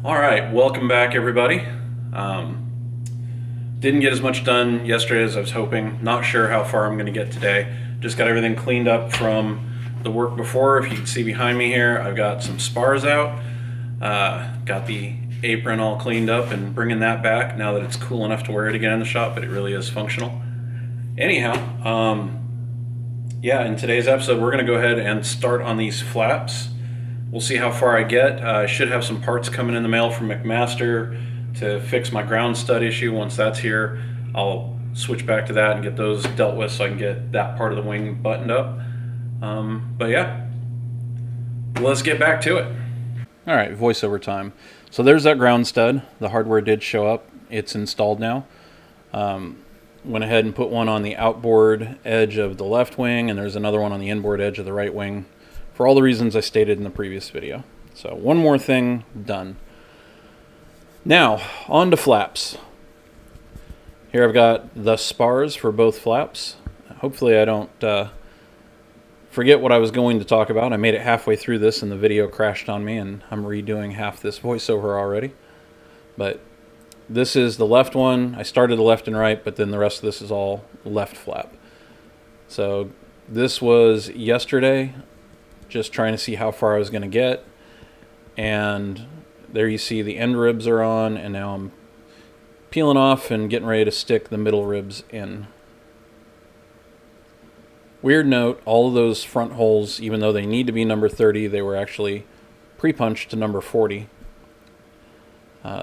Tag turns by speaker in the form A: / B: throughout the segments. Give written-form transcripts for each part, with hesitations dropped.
A: All right, welcome back, everybody. Didn't get as much done yesterday as I was hoping. Not sure how far I'm going to get today. Just got everything cleaned up from the work before. If you can see behind me here, I've got some spars out. Got the apron all cleaned up and bringing that back now that it's cool enough to wear it again in the shop, but it really is functional. Anyhow, yeah, in today's episode, we're going to go ahead and start on these flaps. We'll see how far I get. I should have some parts coming in the mail from McMaster to fix my ground stud issue. Once that's here, I'll switch back to that and get those dealt with so I can get that part of the wing buttoned up. But yeah, let's get back to it. All right, voiceover time. So there's that ground stud. The hardware did show up. It's installed now. Went ahead and put one on the outboard edge of the left wing, and there's another one on the inboard edge of the right wing, for all the reasons I stated in the previous video. So one more thing done. Now, on to flaps. Here I've got the spars for both flaps. Hopefully I don't forget what I was going to talk about. I made it halfway through this and the video crashed on me, and I'm redoing half this voiceover already. But this is the left one. I started the left and right, but then the rest of this is all left flap. So this was yesterday, just trying to see how far I was going to get. And there you see the end ribs are on, and now I'm peeling off and getting ready to stick the middle ribs in. Weird note, all of those front holes, even though they need to be number 30, they were actually pre-punched to number 40.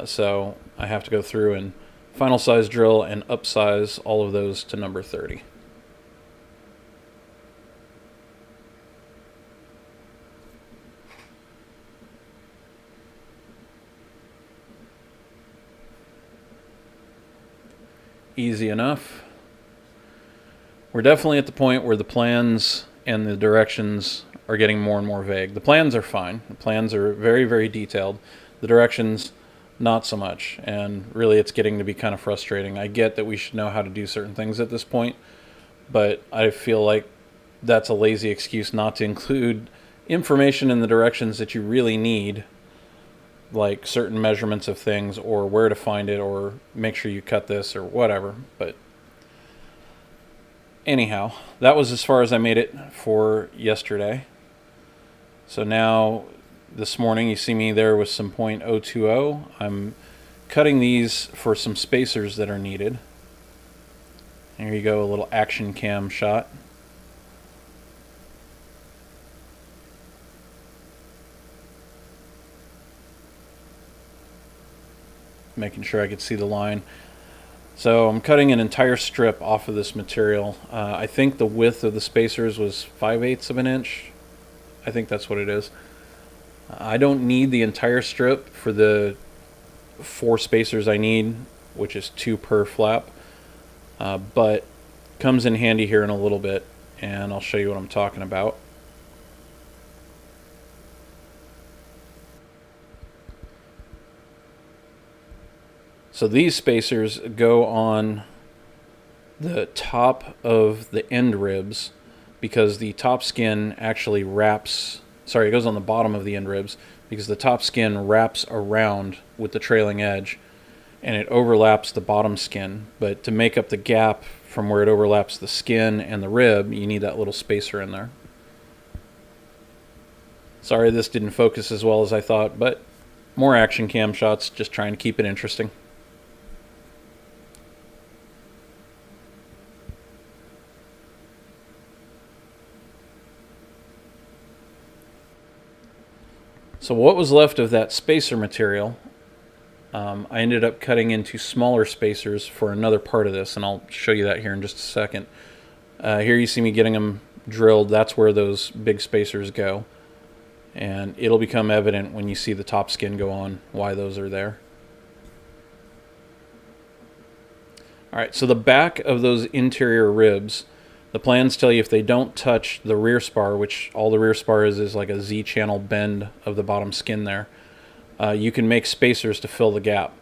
A: So I have to go through and final size drill and upsize all of those to number 30. Easy enough. We're definitely at the point where the plans and the directions are getting more and more vague. The plans are fine. The plans are very, very detailed. The directions, not so much. And really, it's getting to be kind of frustrating. I get that we should know how to do certain things at this point, but I feel like that's a lazy excuse not to include information in the directions that you really need, like certain measurements of things or where to find it or make sure you cut this or whatever. But anyhow, that was as far as I made it for yesterday. So now this morning you see me there with some .020. I'm cutting these for some spacers that are needed. Here you go, a little action cam shot. Making sure I could see the line. So I'm cutting an entire strip off of this material. I think the width of the spacers was 5/8 of an inch. I think that's what it is. I don't need the entire strip for the 4 spacers I need, which is 2 per flap, but comes in handy here in a little bit, and I'll show you what I'm talking about. So these spacers go on the top of the end ribs because the top skin actually wraps, sorry, it goes on the bottom of the end ribs because the top skin wraps around with the trailing edge and it overlaps the bottom skin. But to make up the gap from where it overlaps the skin and the rib, you need that little spacer in there. Sorry this didn't focus as well as I thought, but more action cam shots, just trying to keep it interesting. So what was left of that spacer material, I ended up cutting into smaller spacers for another part of this, and I'll show you that here in just a second. Here you see me getting them drilled. That's where those big spacers go. And it'll become evident when you see the top skin go on why those are there. Alright, so the back of those interior ribs, the plans tell you if they don't touch the rear spar, which all the rear spar is like a Z-channel bend of the bottom skin there, you can make spacers to fill the gap.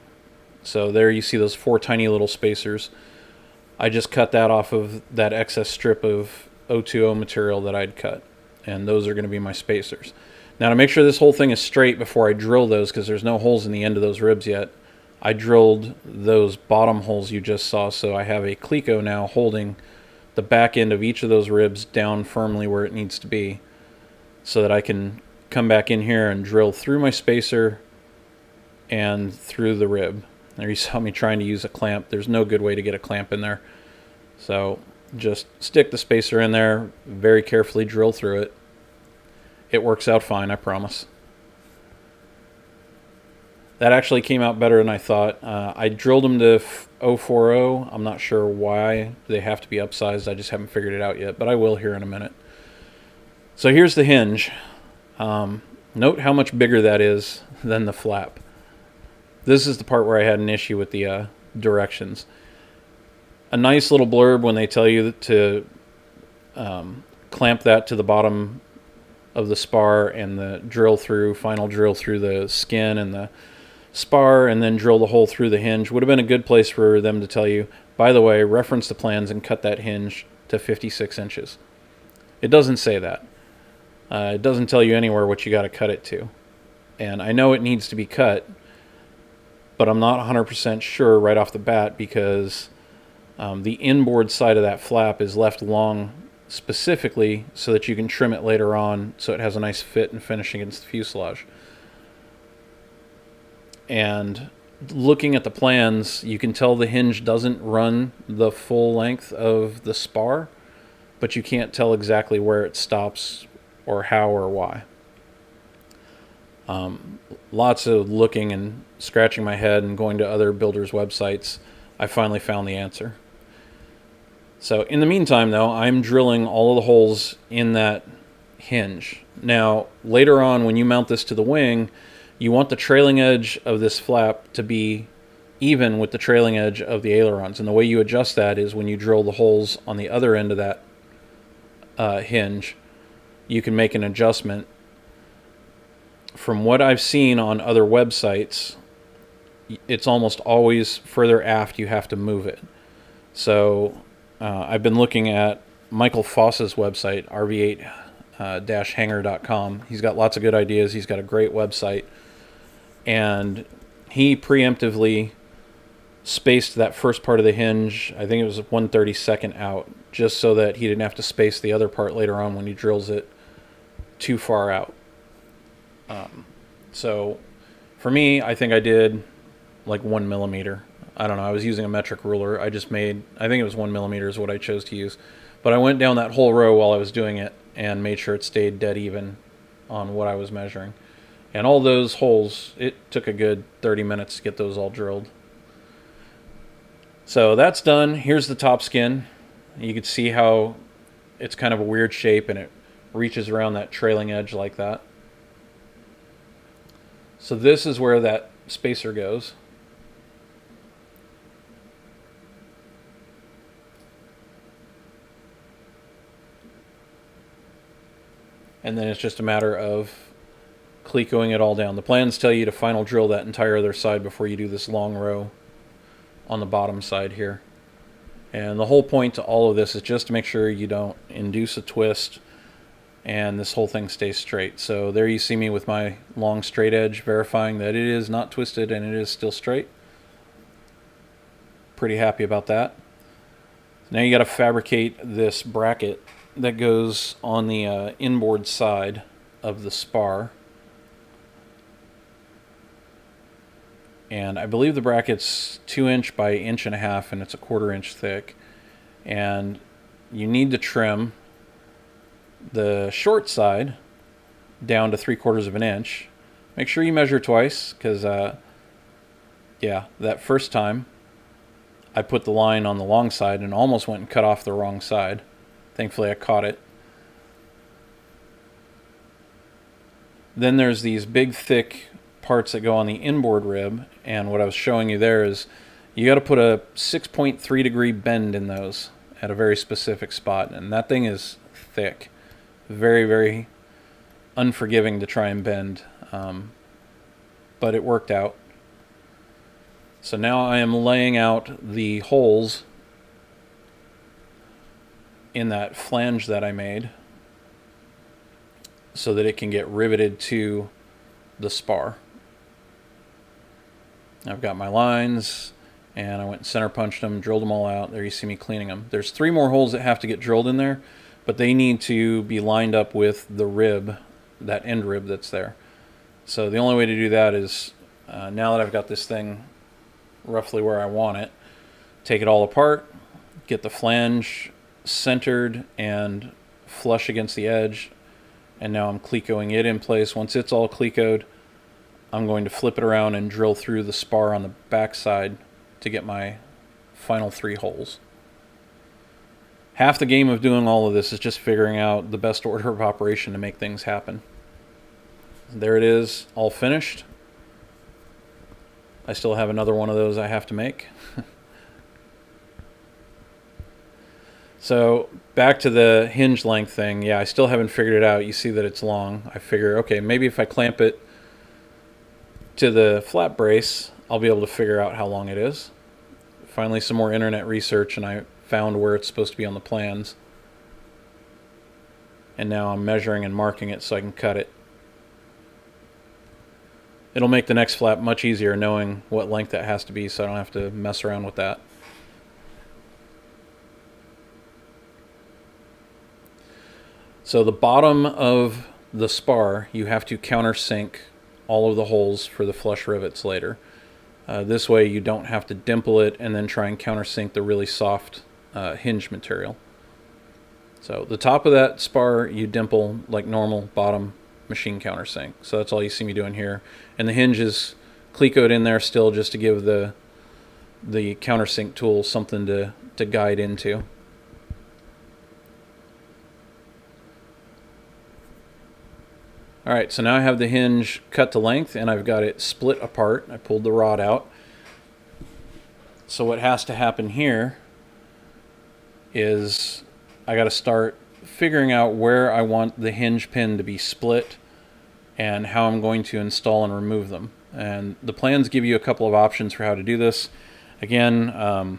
A: So there you see those 4 tiny little spacers. I just cut that off of that excess strip of 020 material that I'd cut, and those are going to be my spacers. Now to make sure this whole thing is straight before I drill those, because there's no holes in the end of those ribs yet, I drilled those bottom holes you just saw, so I have a cleco now holding the back end of each of those ribs down firmly where it needs to be, so that I can come back in here and drill through my spacer and through the rib. There you saw me trying to use a clamp. There's no good way to get a clamp in there. So just stick the spacer in there, very carefully drill through it. It works out fine, I promise. That actually came out better than I thought. I drilled them to 040. I'm not sure why they have to be upsized. I just haven't figured it out yet, but I will here in a minute. So here's the hinge. Note how much bigger that is than the flap. This is the part where I had an issue with the directions. A nice little blurb when they tell you to clamp that to the bottom of the spar and the final drill through the skin and the spar, and then drill the hole through the hinge. Would have been a good place for them to tell you, by the way, reference the plans and cut that hinge to 56 inches. It doesn't say that. It doesn't tell you anywhere what you got to cut it to. And I know it needs to be cut, but I'm not 100% sure right off the bat, because the inboard side of that flap is left long specifically so that you can trim it later on so it has a nice fit and finish against the fuselage. And looking at the plans, you can tell the hinge doesn't run the full length of the spar, but you can't tell exactly where it stops or how or why. Lots of looking and scratching my head and going to other builders' websites, I finally found the answer. So in the meantime, though, I'm drilling all of the holes in that hinge. Now, later on, when you mount this to the wing, you want the trailing edge of this flap to be even with the trailing edge of the ailerons. And the way you adjust that is when you drill the holes on the other end of that hinge, you can make an adjustment. From what I've seen on other websites, it's almost always further aft you have to move it. So I've been looking at Michael Foss's website, rv8-hanger.com. He's got lots of good ideas. He's got a great website. And he preemptively spaced that first part of the hinge, I think it was 1/32 out, just so that he didn't have to space the other part later on when he drills it too far out. So for me, I think I did like 1 millimeter. I don't know, I was using a metric ruler. I think it was 1 millimeter is what I chose to use. But I went down that whole row while I was doing it and made sure it stayed dead even on what I was measuring. And all those holes, it took a good 30 minutes to get those all drilled. So that's done. Here's the top skin. You can see how it's kind of a weird shape and it reaches around that trailing edge like that. So this is where that spacer goes. And then it's just a matter of clecoing it all down. The plans tell you to final drill that entire other side before you do this long row on the bottom side here. And the whole point to all of this is just to make sure you don't induce a twist and this whole thing stays straight. So there you see me with my long straight edge verifying that it is not twisted and it is still straight. Pretty happy about that. Now you got to fabricate this bracket that goes on the inboard side of the spar. And I believe the bracket's 2 inch by 1.5 inches and it's a 1/4 inch thick. And you need to trim the short side down to 3/4 of an inch. Make sure you measure twice, because yeah, that first time I put the line on the long side and almost went and cut off the wrong side. Thankfully I caught it. Then there's these big thick parts that go on the inboard rib, and what I was showing you there is you got to put a 6.3 degree bend in those at a very specific spot, and that thing is thick. Very, very unforgiving to try and bend, but it worked out. So now I am laying out the holes in that flange that I made. so that it can get riveted to the spar. I've got my lines, and I went and center punched them, drilled them all out. There you see me cleaning them. There's 3 more holes that have to get drilled in there, but they need to be lined up with the rib, that end rib that's there. So the only way to do that is, now that I've got this thing roughly where I want it, take it all apart, get the flange centered and flush against the edge, and now I'm clecoing it in place. Once it's all clecoed, I'm going to flip it around and drill through the spar on the back side to get my final 3 holes. Half the game of doing all of this is just figuring out the best order of operation to make things happen. There it is, all finished. I still have another one of those I have to make. So back to the hinge length thing. Yeah, I still haven't figured it out. You see that it's long. I figure, okay, maybe if I clamp it to the flat brace, I'll be able to figure out how long it is. Finally, some more internet research, and I found where it's supposed to be on the plans. And now I'm measuring and marking it so I can cut it. It'll make the next flap much easier knowing what length that has to be, so I don't have to mess around with that. So the bottom of the spar, you have to countersink all of the holes for the flush rivets later. This way you don't have to dimple it and then try and countersink the really soft hinge material. So the top of that spar you dimple like normal, bottom machine countersink. So that's all you see me doing here. And the hinge is clecoed in there still just to give the countersink tool something to guide into. Alright, so now I have the hinge cut to length and I've got it split apart. I pulled the rod out. So what has to happen here is I got to start figuring out where I want the hinge pin to be split and how I'm going to install and remove them. And the plans give you a couple of options for how to do this. Again,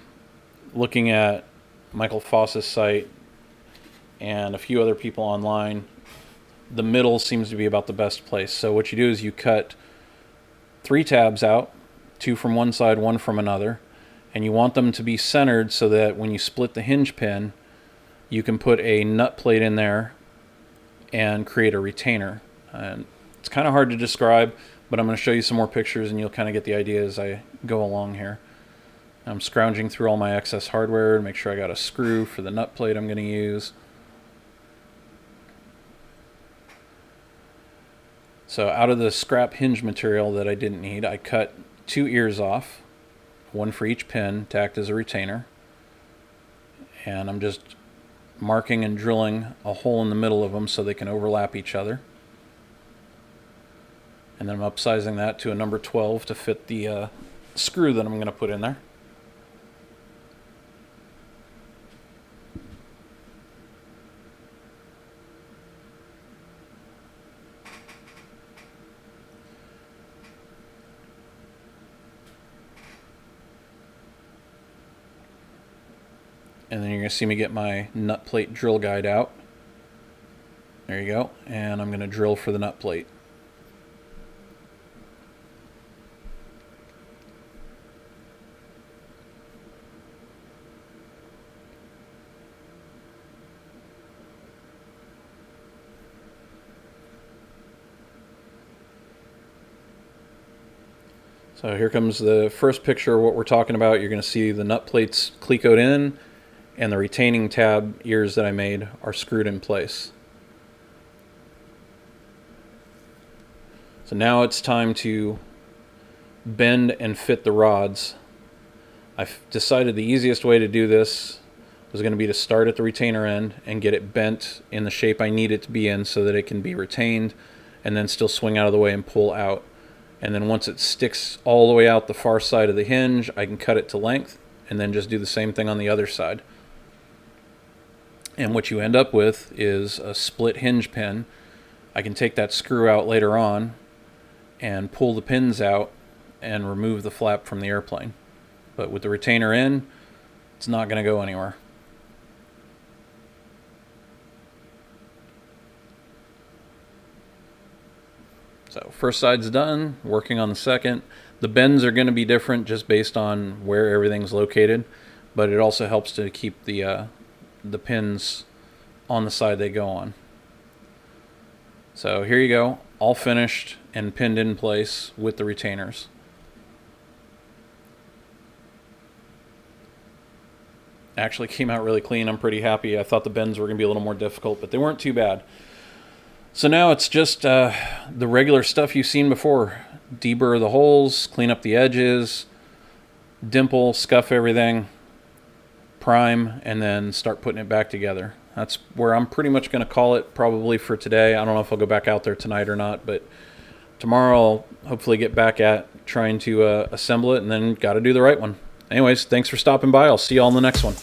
A: looking at Michael Foss's site and a few other people online, the middle seems to be about the best place. So what you do is you cut 3 tabs out, 2 from one side, 1 from another, and you want them to be centered so that when you split the hinge pin, you can put a nut plate in there and create a retainer. And it's kind of hard to describe, but I'm going to show you some more pictures and you'll kind of get the idea as I go along here. I'm scrounging through all my excess hardware to make sure I got a screw for the nut plate I'm going to use. So out of the scrap hinge material that I didn't need, I cut 2 ears off, 1 for each pin to act as a retainer. And I'm just marking and drilling a hole in the middle of them so they can overlap each other. And then I'm upsizing that to a number 12 to fit the screw that I'm going to put in there. And then you're going to see me get my nut plate drill guide out. There you go. And I'm going to drill for the nut plate. So here comes the first picture of what we're talking about. You're going to see the nut plates clecoed in, and the retaining tab ears that I made are screwed in place. So now it's time to bend and fit the rods. I've decided the easiest way to do this was going to be to start at the retainer end and get it bent in the shape I need it to be in so that it can be retained and then still swing out of the way and pull out. And then once it sticks all the way out the far side of the hinge, I can cut it to length and then just do the same thing on the other side. And what you end up with is a split hinge pin. I can take that screw out later on and pull the pins out and remove the flap from the airplane. But with the retainer in, it's not going to go anywhere. So first side's done, working on the second. The bends are going to be different just based on where everything's located, but it also helps to keep the pins on the side they go on. So here you go, all finished and pinned in place with the retainers. Actually came out really clean. I'm pretty happy. I thought the bends were going to be a little more difficult, but they weren't too bad. So now it's just the regular stuff you've seen before. Deburr the holes, clean up the edges, dimple, scuff everything, prime, and then start putting it back together. That's where I'm pretty much going to call it probably for today. I don't know if I'll go back out there tonight or not, but tomorrow I'll hopefully get back at trying to assemble it, and then got to do the right one. Anyways, thanks for stopping by. I'll see you all in the next one.